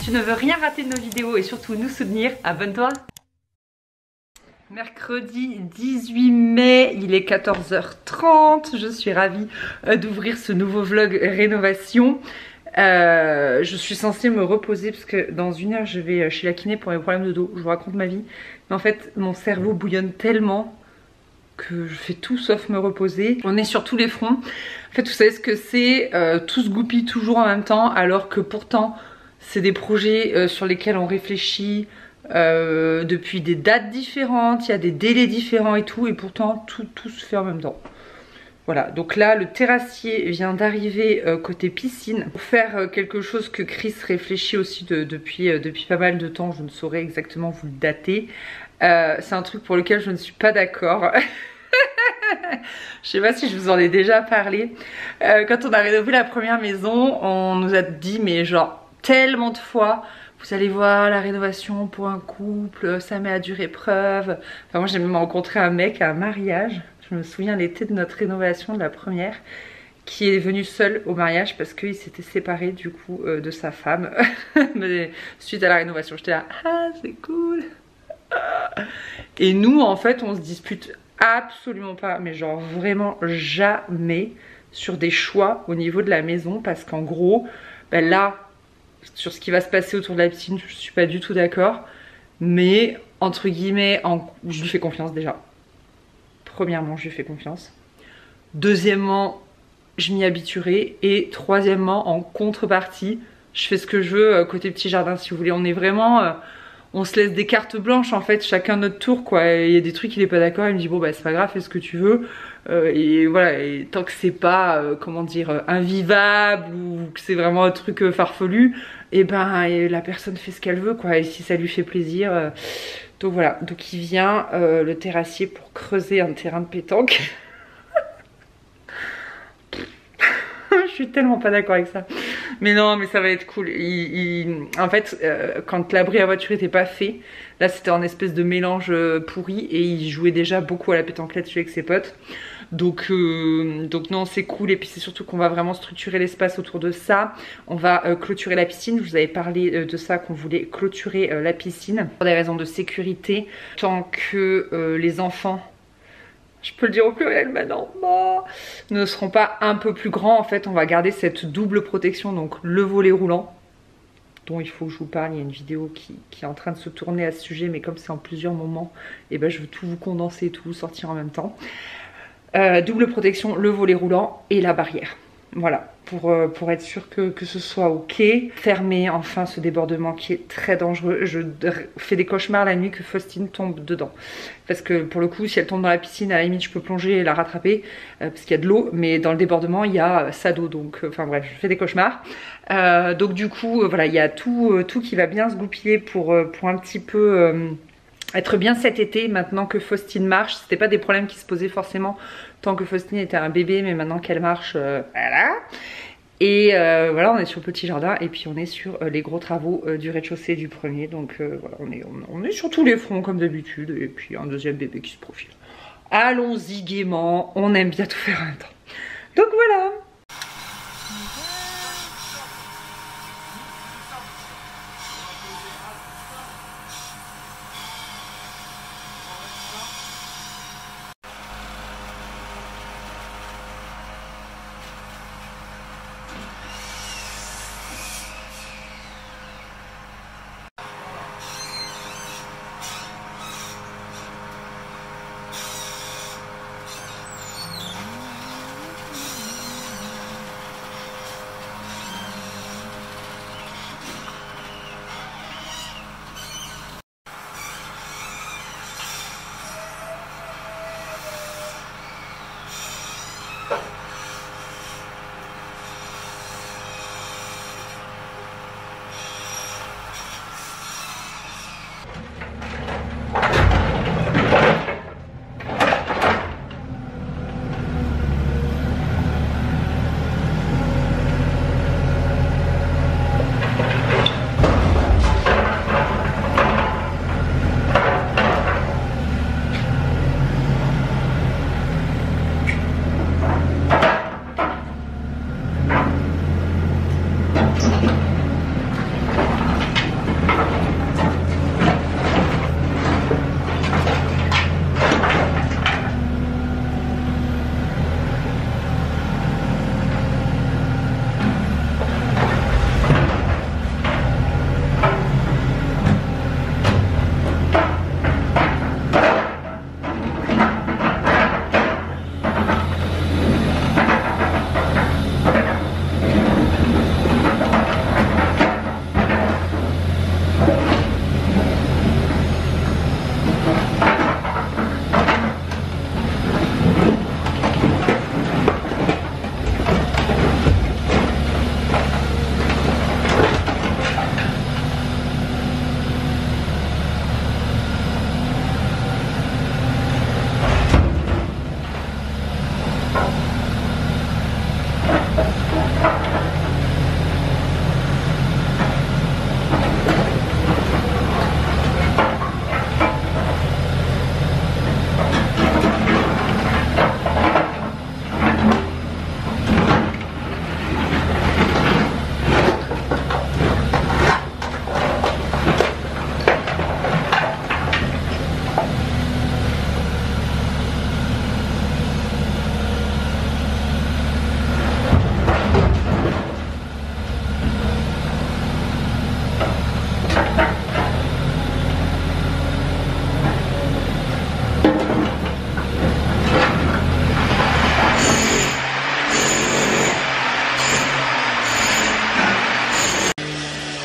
tu ne veux rien rater de nos vidéos et surtout nous soutenir, abonne-toi. Mercredi 18 mai, il est 14h30, je suis ravie d'ouvrir ce nouveau vlog rénovation. Je suis censée me reposer parce que dans une heure je vais chez la kiné pour mes problèmes de dos. Je vous raconte ma vie. Mais en fait mon cerveau bouillonne tellement que je fais tout sauf me reposer. On est sur tous les fronts. En fait vous savez ce que c'est, tout se goupille toujours en même temps alors que pourtant c'est des projets sur lesquels on réfléchit depuis des dates différentes, il y a des délais différents et tout, et pourtant tout se fait en même temps. Voilà, donc là le terrassier vient d'arriver côté piscine pour faire quelque chose que Chris réfléchit aussi depuis pas mal de temps. Je ne saurais exactement vous le dater. C'est un truc pour lequel je ne suis pas d'accord. Je sais pas si je vous en ai déjà parlé. Quand on a rénové la première maison, on nous a dit mais genre tellement de fois: vous allez voir, la rénovation pour un couple, ça met à dure épreuve. Enfin moi j'ai même rencontré un mec à un mariage. Je me souviens l'été de notre rénovation de la première, qui est venu seul au mariage parce qu'il s'était séparé du coup de sa femme. Mais suite à la rénovation, j'étais là, ah c'est cool. Et nous en fait on se dispute absolument pas, mais genre vraiment jamais sur des choix au niveau de la maison, parce qu'en gros, ben là, sur ce qui va se passer autour de la piscine, je suis pas du tout d'accord. Mais entre guillemets, je lui fais confiance déjà. Premièrement, je lui fais confiance. Deuxièmement, je m'y habituerai. Et troisièmement, en contrepartie, je fais ce que je veux côté petit jardin, si vous voulez. On est vraiment... on se laisse des cartes blanches en fait, chacun notre tour quoi. Il y a des trucs il est pas d'accord, il me dit bon bah c'est pas grave, fais ce que tu veux. Et voilà, et tant que c'est pas comment dire invivable ou que c'est vraiment un truc farfelu, et ben la personne fait ce qu'elle veut quoi, et si ça lui fait plaisir. Donc voilà, donc il vient le terrassier pour creuser un terrain de pétanque. Je suis tellement pas d'accord avec ça. Mais non, mais ça va être cool. En fait, quand l'abri à voiture était pas fait, là c'était en espèce de mélange pourri, et il jouait déjà beaucoup à la pétanque là-dessus avec ses potes. Donc non, c'est cool. Et puis c'est surtout qu'on va vraiment structurer l'espace autour de ça. On va clôturer la piscine. Je vous avais parlé de ça, qu'on voulait clôturer la piscine pour des raisons de sécurité. Tant que les enfants... je peux le dire au pluriel maintenant, ne seront pas un peu plus grands. En fait on va garder cette double protection, donc le volet roulant dont il faut que je vous parle. Il y a une vidéo qui est en train de se tourner à ce sujet, mais comme c'est en plusieurs moments, et ben je veux tout vous condenser, tout vous sortir en même temps. Double protection, le volet roulant et la barrière. Voilà, pour être sûr que ce soit ok. Fermer enfin ce débordement qui est très dangereux. Je fais des cauchemars la nuit que Faustine tombe dedans. Parce que pour le coup, si elle tombe dans la piscine, à la limite je peux plonger et la rattraper, parce qu'il y a de l'eau. Mais dans le débordement, il y a sa d'eau. Donc, enfin bref, je fais des cauchemars. Donc du coup, voilà, il y a tout qui va bien se goupiller pour un petit peu... être bien cet été, maintenant que Faustine marche. C'était pas des problèmes qui se posaient forcément tant que Faustine était un bébé, mais maintenant qu'elle marche, voilà. Et voilà, on est sur le petit jardin, et puis on est sur les gros travaux du rez-de-chaussée du premier. Donc voilà, on est sur tous les fronts comme d'habitude, et puis un deuxième bébé qui se profile. Allons-y gaiement, on aime bien tout faire en même temps. Donc voilà.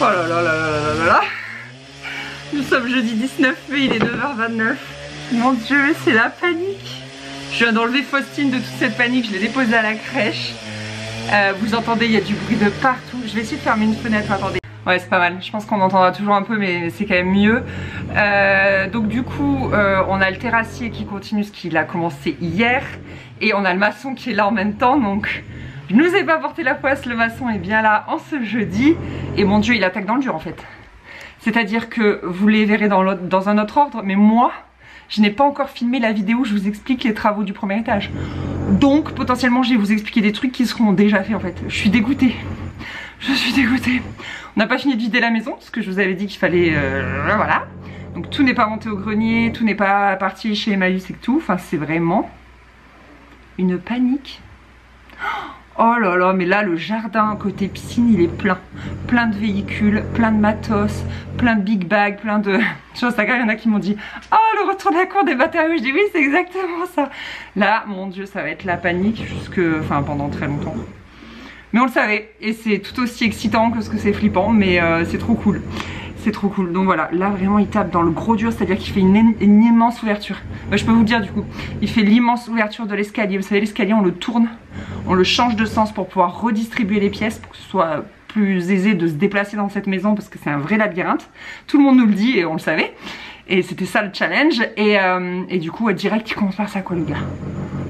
Oh là là là là là là là. Nous sommes jeudi 19 mai, il est 9h29. Mon Dieu, c'est la panique. Je viens d'enlever Faustine de toute cette panique, je l'ai déposée à la crèche. Vous entendez, il y a du bruit de partout. Je vais essayer de fermer une fenêtre, attendez. Ouais, c'est pas mal, je pense qu'on entendra toujours un peu, mais c'est quand même mieux. Donc du coup, on a le terrassier qui continue ce qu'il a commencé hier. Et on a le maçon qui est là en même temps, donc... Je ne nous ai pas porté la poisse, le maçon est bien là en ce jeudi. Et mon Dieu, il attaque dans le dur en fait. C'est-à-dire que vous les verrez dans un autre ordre, mais moi, je n'ai pas encore filmé la vidéo où je vous explique les travaux du premier étage. Donc potentiellement, je vais vous expliquer des trucs qui seront déjà faits en fait. Je suis dégoûtée. Je suis dégoûtée. On n'a pas fini de vider la maison, parce que je vous avais dit qu'il fallait... voilà. Donc tout n'est pas monté au grenier, tout n'est pas parti chez Emmaüs et tout. Enfin, c'est vraiment une panique. Oh là là, mais là le jardin côté piscine il est plein. Plein de véhicules, plein de matos, plein de big bags, plein de choses. Il y en a qui m'ont dit oh le retour de la cour des matériaux. Je dis oui, c'est exactement ça. Là, mon Dieu, ça va être la panique pendant très longtemps. Mais on le savait, et c'est tout aussi excitant que ce que c'est flippant, mais c'est trop cool. C'est trop cool. Donc voilà, là vraiment il tape dans le gros dur, c'est-à-dire qu'il fait une immense ouverture. Je peux vous le dire du coup, il fait l'immense ouverture de l'escalier. Vous savez, l'escalier on le tourne, on le change de sens pour pouvoir redistribuer les pièces, pour que ce soit plus aisé de se déplacer dans cette maison, parce que c'est un vrai labyrinthe. Tout le monde nous le dit et on le savait. Et c'était ça le challenge. Et du coup, direct, il commence par ça quoi le gars.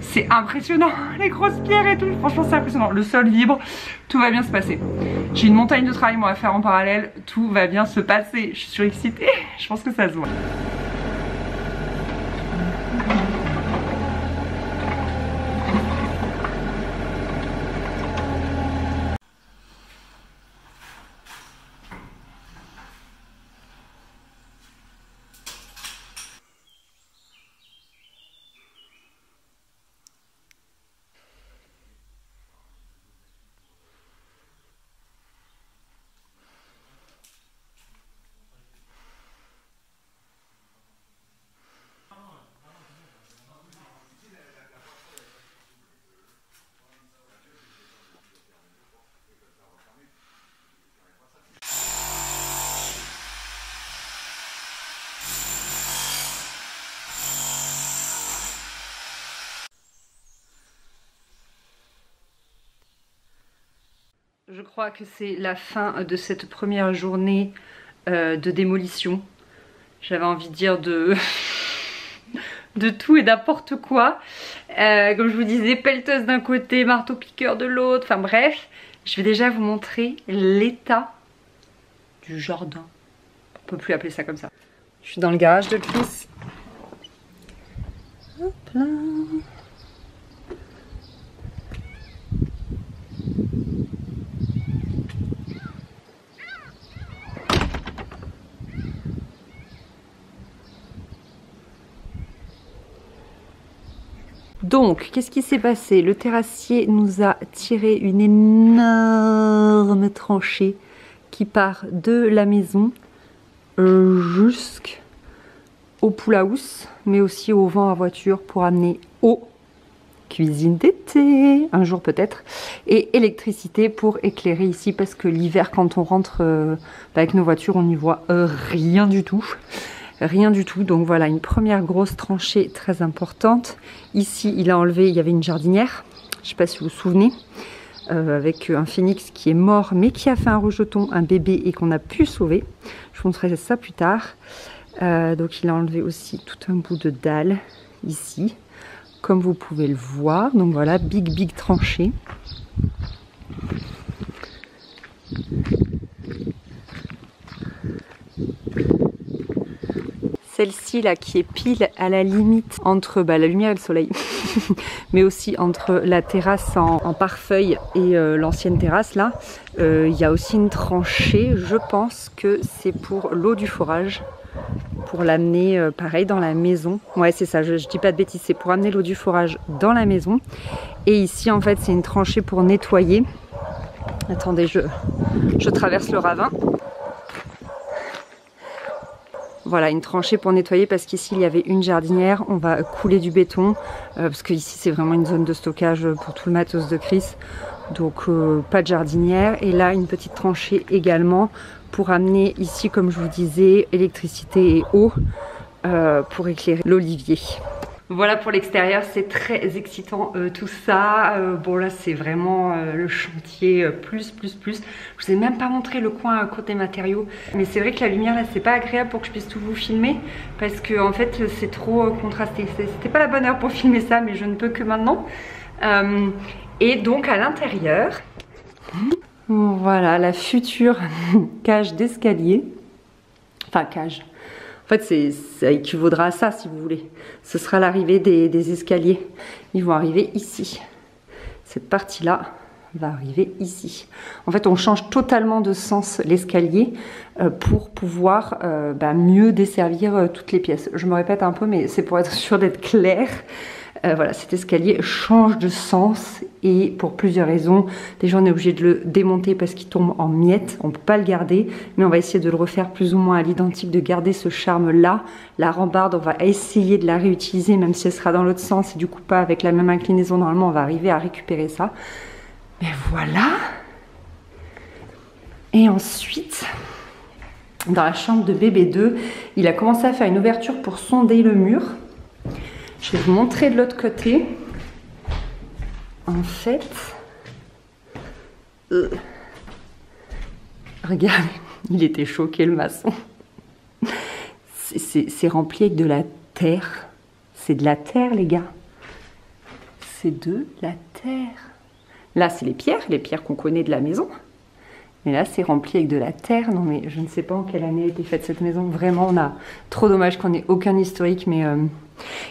C'est impressionnant, les grosses pierres et tout. Franchement, c'est impressionnant. Le sol vibre, tout va bien se passer. J'ai une montagne de travail, moi, à faire en parallèle. Tout va bien se passer. Je suis surexcitée. Je pense que ça se voit. Je crois que c'est la fin de cette première journée de démolition. J'avais envie de dire de tout et n'importe quoi. Comme je vous disais, pelleteuse d'un côté, marteau-piqueur de l'autre, enfin bref. Je vais déjà vous montrer l'état du jardin. On peut plus appeler ça comme ça. Je suis dans le garage de Chris. Hop là. Donc, qu'est-ce qui s'est passé? Le terrassier nous a tiré une énorme tranchée qui part de la maison jusqu'au pool house, mais aussi au vent à voiture pour amener eau, cuisine d'été, un jour peut-être, et électricité pour éclairer ici, parce que l'hiver, quand on rentre avec nos voitures, on n'y voit rien du tout. Rien du tout, donc voilà une première grosse tranchée très importante. Ici il a enlevé, il y avait une jardinière, je ne sais pas si vous vous souvenez, avec un phénix qui est mort mais qui a fait un rejeton, un bébé, et qu'on a pu sauver. Je vous montrerai ça plus tard. Donc il a enlevé aussi tout un bout de dalle ici. comme vous pouvez le voir. Donc voilà, big tranchée. Celle-ci là qui est pile à la limite entre la lumière et le soleil, mais aussi entre la terrasse en pare-feuille et l'ancienne terrasse là, il y a aussi une tranchée. Je pense que c'est pour l'eau du forage, pour l'amener pareil dans la maison. Ouais, c'est ça, je dis pas de bêtises, c'est pour amener l'eau du forage dans la maison. Et ici en fait c'est une tranchée pour nettoyer. Attendez, je traverse le ravin. Voilà, une tranchée pour nettoyer parce qu'ici il y avait une jardinière. On va couler du béton parce qu'ici c'est vraiment une zone de stockage pour tout le matos de Chris. Donc pas de jardinière. Et là une petite tranchée également pour amener ici, comme je vous disais, électricité et eau pour éclairer l'olivier. Voilà pour l'extérieur, c'est très excitant tout ça. Bon là c'est vraiment le chantier plus. Je vous ai même pas montré le coin côté matériaux. Mais c'est vrai que la lumière là c'est pas agréable pour que je puisse tout vous filmer. Parce que en fait c'est trop contrasté. C'était pas la bonne heure pour filmer ça, mais je ne peux que maintenant. Et donc à l'intérieur, voilà la future cage d'escalier. Enfin cage. En fait, ça équivaudra à ça si vous voulez. Ce sera l'arrivée des escaliers. Ils vont arriver ici. Cette partie-là va arriver ici. En fait, on change totalement de sens l'escalier pour pouvoir mieux desservir toutes les pièces. Je me répète un peu, mais c'est pour être sûr d'être clair. Voilà, cet escalier change de sens et pour plusieurs raisons. Déjà, on est obligé de le démonter parce qu'il tombe en miettes. On ne peut pas le garder, mais on va essayer de le refaire plus ou moins à l'identique, de garder ce charme-là. La rambarde, on va essayer de la réutiliser, même si elle sera dans l'autre sens et du coup pas avec la même inclinaison. Normalement, on va arriver à récupérer ça. Mais voilà. Et ensuite, dans la chambre de bébé 2, il a commencé à faire une ouverture pour sonder le mur. Je vais vous montrer de l'autre côté. En fait, regardez, il était choqué le maçon. C'est rempli avec de la terre. C'est de la terre les gars. C'est de la terre. Là c'est les pierres qu'on connaît de la maison. Mais là c'est rempli avec de la terre. Non mais je ne sais pas en quelle année a été faite cette maison. Vraiment on a trop dommage qu'on ait aucun historique. Mais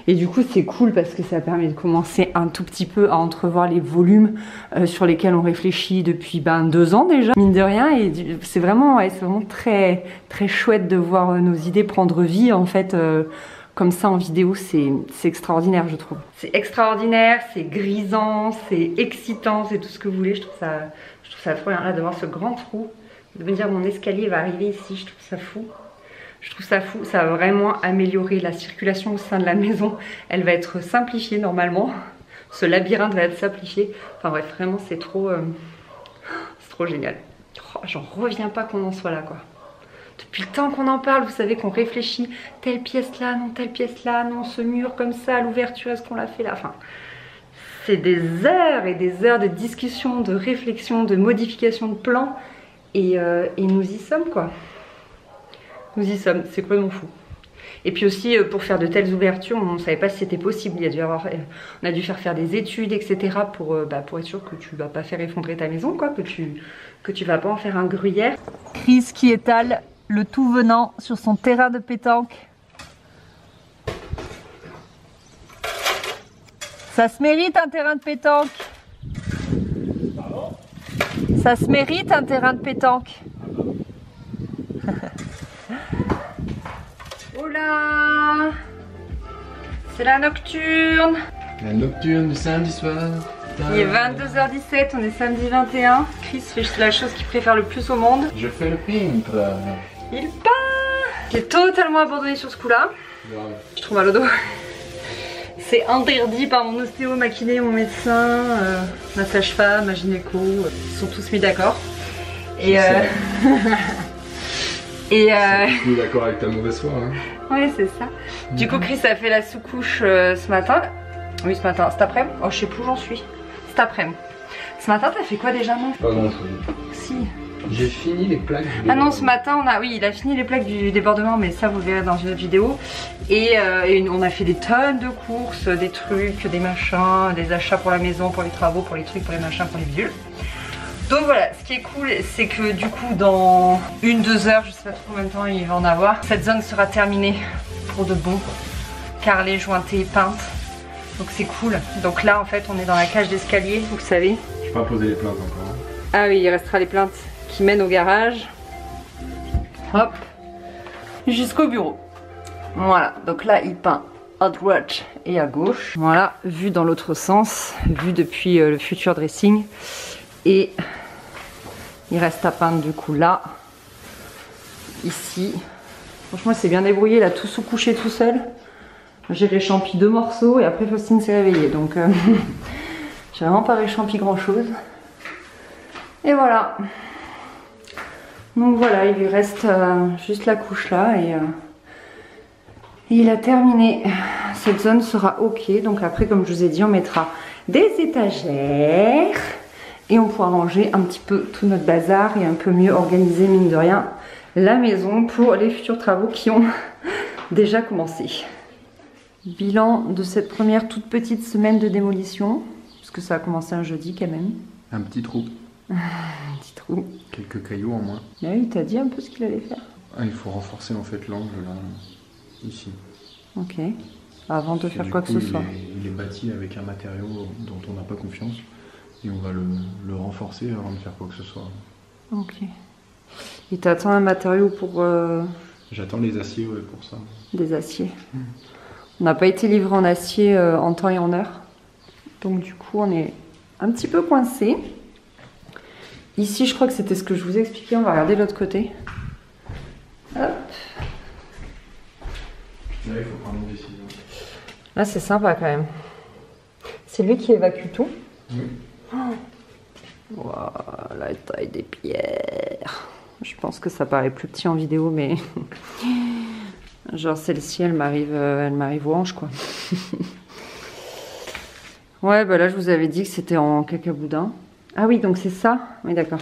et du coup c'est cool parce que ça permet de commencer un tout petit peu à entrevoir les volumes sur lesquels on réfléchit depuis 2 ans déjà, mine de rien. Et c'est vraiment très, très chouette de voir nos idées prendre vie en fait. Comme ça en vidéo, c'est extraordinaire je trouve. C'est extraordinaire, c'est grisant, c'est excitant, c'est tout ce que vous voulez. Je trouve ça trop bien là de voir ce grand trou, de me dire mon escalier va arriver ici, je trouve ça fou. Je trouve ça fou, ça va vraiment améliorer la circulation au sein de la maison. Elle va être simplifiée normalement. Ce labyrinthe va être simplifié. Enfin bref, vraiment c'est trop génial. Oh, j'en reviens pas qu'on en soit là quoi. Depuis le temps qu'on en parle, vous savez qu'on réfléchit telle pièce là, non, ce mur comme ça, l'ouverture, est-ce qu'on l'a fait là? Enfin, c'est des heures et des heures de discussion, de réflexion, de modification de plans. Et nous y sommes quoi. Nous y sommes, c'est complètement fou. Et puis aussi pour faire de telles ouvertures, on ne savait pas si c'était possible. On a dû faire des études, etc. pour être sûr que tu ne vas pas faire effondrer ta maison, quoi, que tu vas pas en faire un gruyère. Chris qui étale le tout venant sur son terrain de pétanque. Ça se mérite un terrain de pétanque. Ça se mérite un terrain de pétanque. Oh là, c'est la nocturne. La nocturne du samedi soir. Il est 22h17, on est samedi 21. Chris fait la chose qu'il préfère le plus au monde. Je fais le peintre. Il peint. J'ai totalement abandonné sur ce coup-là. Ouais. Je trouve mal au dos. C'est interdit par mon ostéo, ma kiné, mon médecin, ma sage-femme, ma gynéco. Ils sont tous mis d'accord. Et Je suis d'accord avec ta mauvaise foi. Hein. Ouais, c'est ça. Du coup, Chris a fait la sous-couche ce matin. Oui, ce matin. Cet après-midi. Oh, je sais plus où j'en suis. Cet après-midi. Ce matin, t'as fait quoi déjà, non? Pas grand chose. Si. J'ai fini les plaques du Ah non, ce matin, oui, il a fini les plaques du débordement, mais ça vous le verrez dans une autre vidéo. Et on a fait des tonnes de courses, des trucs, des machins, des achats pour la maison, pour les travaux, pour les trucs, pour les machins, pour les bidules. Donc voilà, ce qui est cool, c'est que du coup, dans 1-2 heures, je sais pas trop combien de temps il va en avoir, cette zone sera terminée pour de bon, carrelée, jointée, peinte. Donc c'est cool. Donc là, en fait, on est dans la cage d'escalier, vous savez. Je n'ai pas posé les plaintes encore. Ah oui, il restera les plaintes qui mènent au garage. Hop, jusqu'au bureau. Voilà, donc là il peint à droite et à gauche. Voilà, vue dans l'autre sens, vue depuis le futur dressing. Et il reste à peindre du coup là, ici. Franchement, c'est bien débrouillé, il a tout sous-couché tout seul. J'ai réchampi 2 morceaux et après Faustine s'est réveillée. Donc j'ai vraiment pas réchampi grand chose. Et voilà. Donc voilà, il lui reste juste la couche là et il a terminé. Cette zone sera ok. Donc après, comme je vous ai dit, on mettra des étagères et on pourra ranger un petit peu tout notre bazar et un peu mieux organiser, mine de rien, la maison pour les futurs travaux qui ont déjà commencé. Bilan de cette première toute petite semaine de démolition, puisque ça a commencé un jeudi quand même. Un petit trou. Un petit trou. Quelques cailloux en moins. Là, il t'a dit un peu ce qu'il allait faire. Ah, il faut renforcer en fait l'angle là, ici. Ok. Avant de faire Du quoi coup, que ce soit. Il est bâti avec un matériau dont on n'a pas confiance. Et on va le renforcer avant de faire quoi que ce soit. Ok. Et t'attends un matériau pour... J'attends les aciers ouais, pour ça. Des aciers. On n'a pas été livré en acier en temps et en heure. Donc du coup, on est un petit peu coincé. Ici, je crois que c'était ce que je vous ai expliqué. On va regarder de l'autre côté. Hop. Là, il faut prendre une décision. Là, c'est sympa quand même. C'est lui qui évacue tout. Oui. Wow, la taille des pierres. Je pense que ça paraît plus petit en vidéo, mais genre celle-ci, elle m'arrive aux hanches, quoi. Ouais, bah là, je vous avais dit que c'était en cacaboudin. Ah oui, donc c'est ça. Oui, d'accord.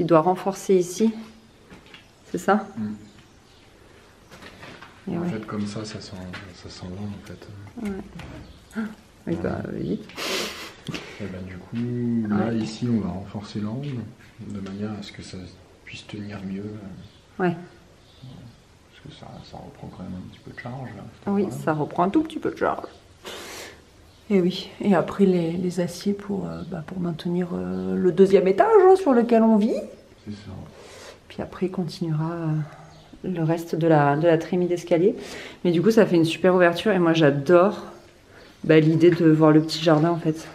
Il doit renforcer ici. C'est ça. En fait, comme ça s'en va en fait. Ouais. Oui, bah vite. Et ben, du coup, là, ici, on va renforcer l'angle de manière à ce que ça puisse tenir mieux. Ouais. Parce que ça reprend quand même un petit peu de charge. Là, oui, ça reprend un tout petit peu de charge. Et oui, et après les aciers pour maintenir le 2e étage hein, sur lequel on vit. C'est ça. Puis après, il continuera le reste de la trémie d'escalier. Mais du coup, ça fait une super ouverture et moi, j'adore l'idée de voir le petit jardin en fait.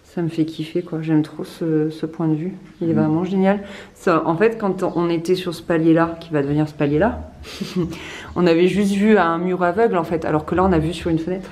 Ça me fait kiffer quoi, j'aime trop ce point de vue, il est vraiment génial. Ça, en fait, quand on était sur ce palier-là, qui va devenir ce palier-là, on avait juste vu un mur aveugle en fait, alors que là, on a vu sur une fenêtre.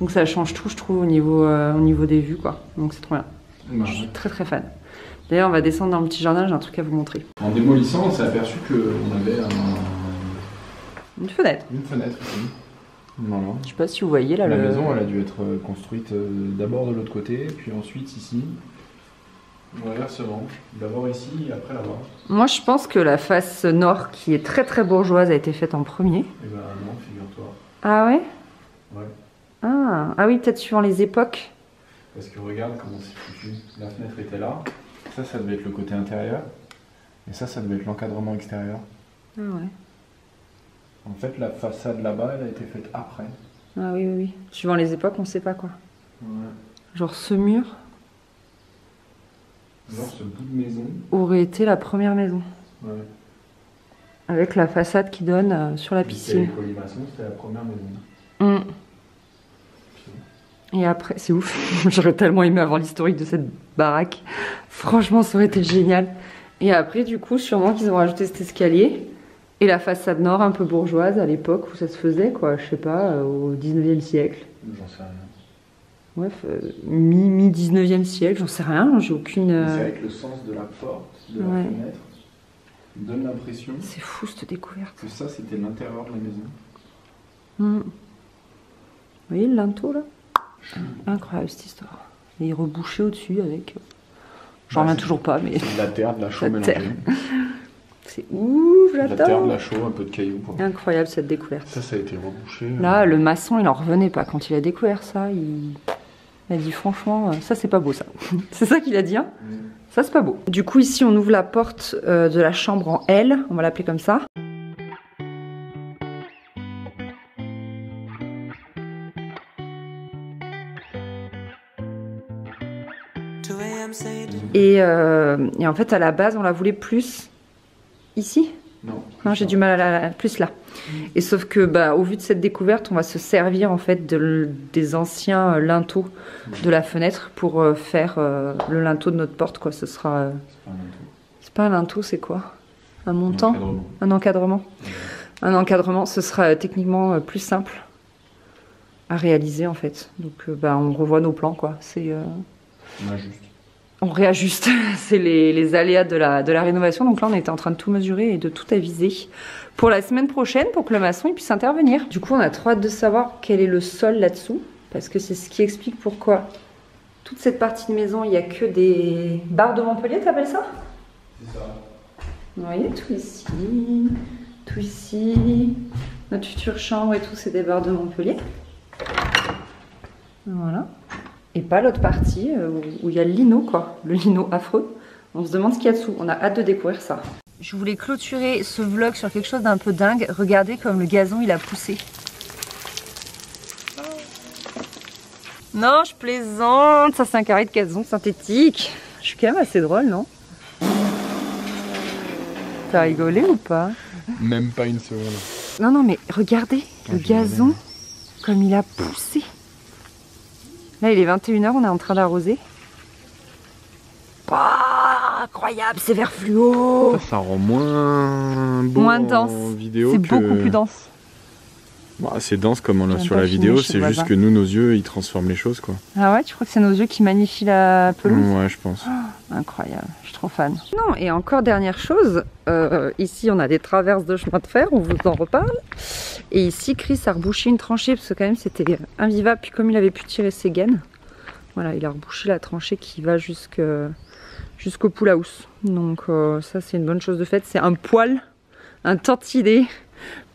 Donc ça change tout, je trouve, au niveau des vues, quoi. Donc c'est trop bien. Ouais. Je suis très très fan. D'ailleurs, on va descendre dans le petit jardin, j'ai un truc à vous montrer. En démolissant, on s'est aperçu qu'on avait Une fenêtre. une fenêtre ici. Voilà. Je sais pas si vous voyez là. La maison, elle a dû être construite d'abord de l'autre côté, puis ensuite ici. Ou inversement. D'abord ici, et après là-bas. Moi, je pense que la face nord, qui est très très bourgeoise, a été faite en premier. Et ben non, figure-toi. Ah ouais? Ouais. Ah oui, peut-être suivant les époques. Parce que regarde comment c'est foutu. La fenêtre était là. Ça devait être le côté intérieur. Et ça devait être l'encadrement extérieur. Ah ouais. En fait, la façade là-bas, elle a été faite après. Ah oui, oui, oui. Suivant les époques, on sait pas quoi. Ouais. Genre ce mur Genre ce bout de maison. aurait été la première maison. Ouais. Avec la façade qui donne sur la piscine. Les colimaçons, c'était la première maison. Et après, c'est ouf. J'aurais tellement aimé avoir l'historique de cette baraque. Franchement, ça aurait été génial. Et après, du coup, sûrement qu'ils ont rajouté cet escalier. Et la façade nord un peu bourgeoise à l'époque où ça se faisait, quoi, je sais pas, au 19e siècle. J'en sais rien. Ouais, mi-19e siècle, j'en sais rien, j'ai aucune... C'est vrai que le sens de la porte, de la fenêtre, donne l'impression... C'est fou cette découverte. Que ça, c'était l'intérieur de la maison. Vous voyez le linteau là? Incroyable cette histoire. Et il rebouché au-dessus avec... J'en reviens toujours pas, mais... C'est de la terre, de la chaux mélangée. C'est ouf, j'adore. De la terre, de la chaux, un peu de cailloux. Quoi. Incroyable cette découverte. Ça a été rebouché. Là, le maçon, il en revenait pas. Quand il a découvert ça, il a dit franchement, ça c'est pas beau ça. C'est ça qu'il a dit, hein. Ça c'est pas beau. Du coup, ici, on ouvre la porte de la chambre en L. On va l'appeler comme ça. Et en fait, à la base, on la voulait plus ici. Non, j'ai du mal à plus là. Et sauf que, bah, au vu de cette découverte, on va se servir en fait des anciens linteaux de la fenêtre pour faire le linteau de notre porte, quoi. Ce sera. C'est pas un linteau, c'est quoi? Un montant? Un encadrement. Un encadrement, ce sera techniquement plus simple à réaliser en fait. Donc, bah, on revoit nos plans, quoi. C'est. On réajuste, c'est les aléas de la rénovation. Donc là, on était en train de tout mesurer et de tout aviser pour la semaine prochaine pour que le maçon il puisse intervenir. Du coup, on a trop hâte de savoir quel est le sol là-dessous parce que c'est ce qui explique pourquoi toute cette partie de maison, il n'y a que des barres de Montpellier, t'appelles ça? C'est ça. Vous voyez, tout ici, notre future chambre et tout, c'est des barres de Montpellier. Voilà. Et pas l'autre partie où il y a le lino, quoi. Le lino affreux. On se demande ce qu'il y a dessous. On a hâte de découvrir ça. Je voulais clôturer ce vlog sur quelque chose d'un peu dingue. Regardez comme le gazon, il a poussé. Non, je plaisante. Ça, c'est un carré de gazon synthétique. Je suis quand même assez drôle, non? T'as rigolé ou pas? Même pas une seconde. Non, mais regardez le gazon comme il a poussé. Là, il est 21h, on est en train d'arroser. Bah, incroyable, c'est vert fluo. Ça rend moins beau moins dense. En vidéo. C'est beaucoup plus dense. Bah, c'est dense comme sur la vidéo, c'est juste que nous, nos yeux, ils transforment les choses, quoi. Ah ouais, tu crois que c'est nos yeux qui magnifient la pelouse? Ouais, je pense. Oh, incroyable, je suis trop fan. Non, et encore dernière chose, ici on a des traverses de chemin de fer, on vous en reparle. Et ici, Chris a rebouché une tranchée parce que quand même c'était invivable. Puis comme il avait pu tirer ses gaines, voilà, il a rebouché la tranchée qui va jusqu'au pool house. Donc ça c'est une bonne chose de fait. C'est un poêle, un tantinet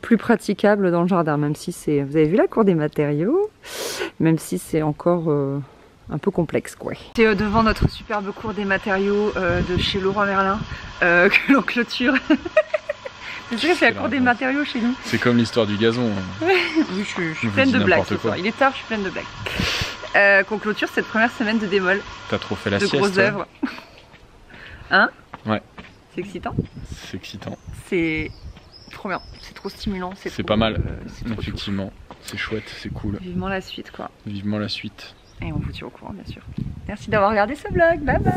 plus praticable dans le jardin, même si c'est, vous avez vu la cour des matériaux, même si c'est encore un peu complexe, quoi. C'est devant notre superbe cour des matériaux de chez Leroy Merlin que l'on clôture. C'est sûr que c'est la cour des matériaux chez nous. C'est comme l'histoire du gazon. Oui, je suis pleine de blagues ce soir. Il est tard, je suis pleine de blagues. Qu'on clôture cette première semaine de démol. T'as trop fait la de sieste. De grosses œuvres. Hein? Ouais. C'est excitant? C'est excitant. C'est trop bien, c'est trop stimulant. C'est pas mal, effectivement. C'est chouette, c'est cool. Vivement la suite, quoi. Vivement la suite. Et on vous tient au courant, bien sûr. Merci d'avoir regardé ce vlog. Bye bye!